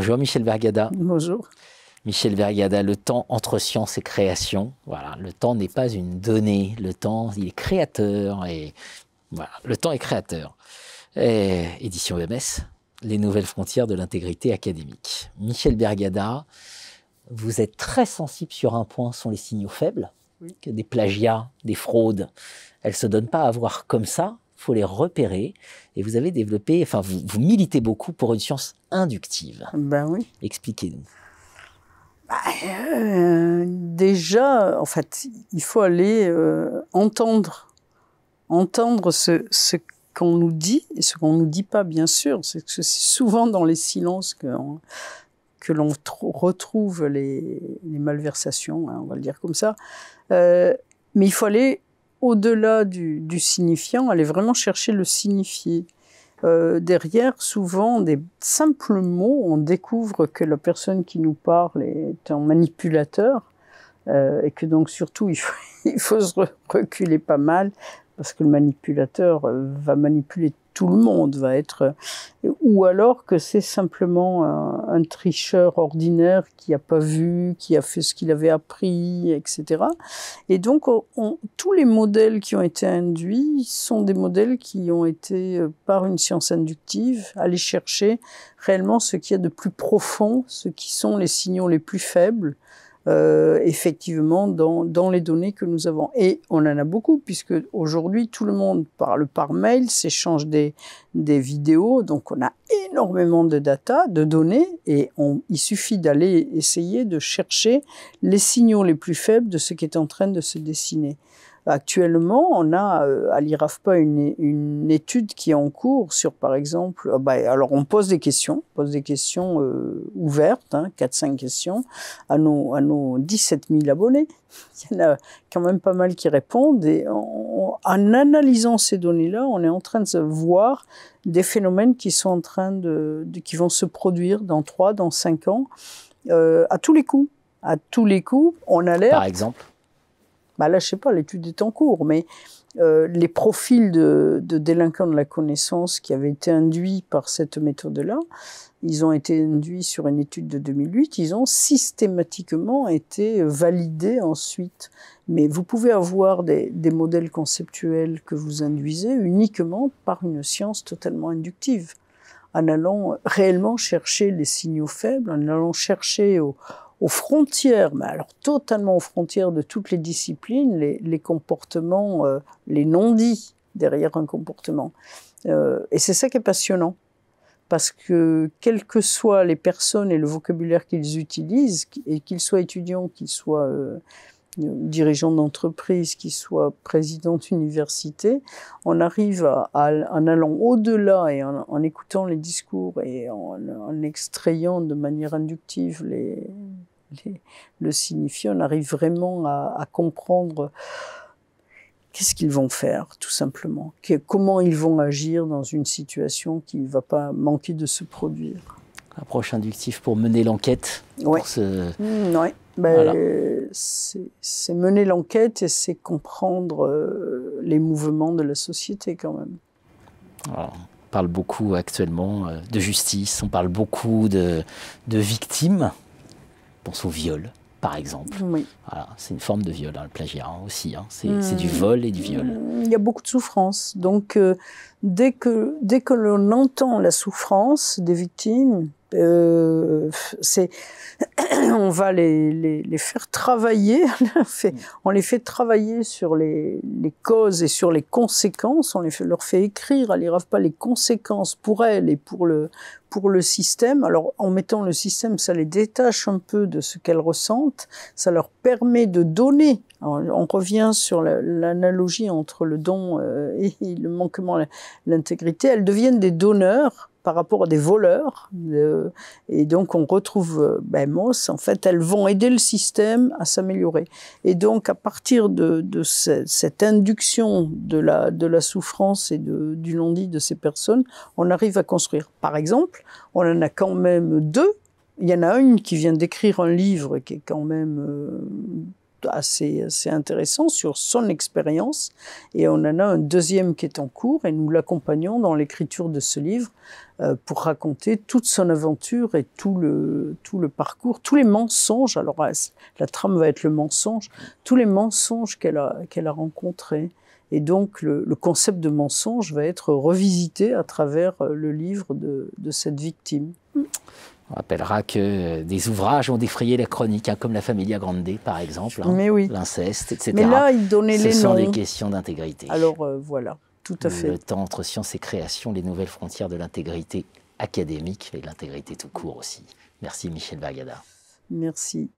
Bonjour Michel Vergada. Bonjour. Michel Vergada, le temps entre science et création. Voilà, le temps n'est pas une donnée, le temps il est créateur et voilà, le temps est créateur. Édition EMS, les nouvelles frontières de l'intégrité académique. Michel Vergada, vous êtes très sensible sur un point, sont les signaux faibles, que des plagiats, des fraudes, elles ne se donnent pas à voir comme ça. Il faut les repérer. Et vous avez développé, enfin, vous militez beaucoup pour une science inductive. Ben oui. Expliquez-nous. Déjà, en fait, il faut aller entendre ce qu'on nous dit et ce qu'on nous dit pas, bien sûr. C'est que c'est souvent dans les silences que l'on retrouve les malversations, hein, on va le dire comme ça. Mais il faut aller au-delà du signifiant, aller vraiment chercher le signifié. Derrière, souvent, des simples mots, on découvre que la personne qui nous parle est un manipulateur et que donc surtout, il faut se reculer pas mal parce que le manipulateur va manipuler tout le monde, ou alors que c'est simplement un tricheur ordinaire qui n'a pas vu, qui a fait ce qu'il avait appris, etc. Et donc, tous les modèles qui ont été induits sont des modèles qui ont été, par une science inductive, aller chercher réellement ce qu'il y a de plus profond, ce qui sont les signaux les plus faibles, effectivement, dans les données que nous avons. Et on en a beaucoup, puisque aujourd'hui, tout le monde parle par mail, s'échange des vidéos, donc on a énormément de data, de données, et il suffit d'aller essayer de chercher les signaux les plus faibles de ce qui est en train de se dessiner. Actuellement, on a à l'IRAFPA une étude qui est en cours sur, par exemple, alors on pose des questions ouvertes, 4-5 questions, à nos 17 000 abonnés. Il y en a quand même pas mal qui répondent, et en analysant ces données-là, on est en train de voir des phénomènes qui sont en train qui vont se produire dans 3, dans 5 ans, à tous les coups. À tous les coups, on a l'air... Par exemple? Là, je sais pas, l'étude est en cours, mais les profils de délinquants de la connaissance qui avaient été induits par cette méthode-là, ils ont été induits sur une étude de 2008, ils ont systématiquement été validés ensuite. Mais vous pouvez avoir des modèles conceptuels que vous induisez uniquement par une science totalement inductive, en allant réellement chercher les signaux faibles, en allant chercher aux frontières, mais alors totalement aux frontières de toutes les disciplines, les comportements, les non-dits derrière un comportement. Et c'est ça qui est passionnant, parce que quelles que soient les personnes et le vocabulaire qu'ils utilisent, et qu'ils soient étudiants, qu'ils soient dirigeants d'entreprise, qu'ils soient présidents d'université, on arrive en allant au-delà et en écoutant les discours et en extrayant de manière inductive le signifié, on arrive vraiment à comprendre qu'est-ce qu'ils vont faire, tout simplement. Comment ils vont agir dans une situation qui ne va pas manquer de se produire. Approche inductive pour mener l'enquête. Oui. Ouais. Voilà. C'est mener l'enquête et c'est comprendre les mouvements de la société quand même. Alors, on parle beaucoup actuellement de justice, on parle beaucoup de victimes. On pense au viol, par exemple. Oui. Voilà, c'est une forme de viol, le plagiat aussi. C'est du vol et du viol. Il y a beaucoup de souffrance. Donc, dès que l'on entend la souffrance des victimes, on va les faire travailler, on les fait travailler sur les causes et sur les conséquences, leur fait écrire à l'IRAFPA les conséquences pour elles et pour le système. Alors, en mettant le système, ça les détache un peu de ce qu'elles ressentent, ça leur permet de donner. Alors, on revient sur l'analogie entre le don et le manquement à l'intégrité. Elles deviennent des donneurs par rapport à des voleurs. Et donc, on retrouve Moss. En fait, elles vont aider le système à s'améliorer. Et donc, à partir de cette induction de la souffrance et du non-dit de ces personnes, on arrive à construire. Par exemple, on en a quand même 2. Il y en a une qui vient d'écrire un livre qui est quand même assez intéressant sur son expérience. Et on en a un deuxième qui est en cours et nous l'accompagnons dans l'écriture de ce livre pour raconter toute son aventure et tout le parcours, tous les mensonges. Alors la trame va être le mensonge, tous les mensonges qu'elle a rencontrés. Et donc le concept de mensonge va être revisité à travers le livre de cette victime. On rappellera que des ouvrages ont défrayé la chronique, comme la Familia Grande, par exemple, Mais oui. l'inceste, etc. Mais là, il donnait les noms. Ce sont des questions d'intégrité. Alors voilà, tout à fait. Le temps entre science et création, les nouvelles frontières de l'intégrité académique et de l'intégrité tout court aussi. Merci Michel Vergada. Merci.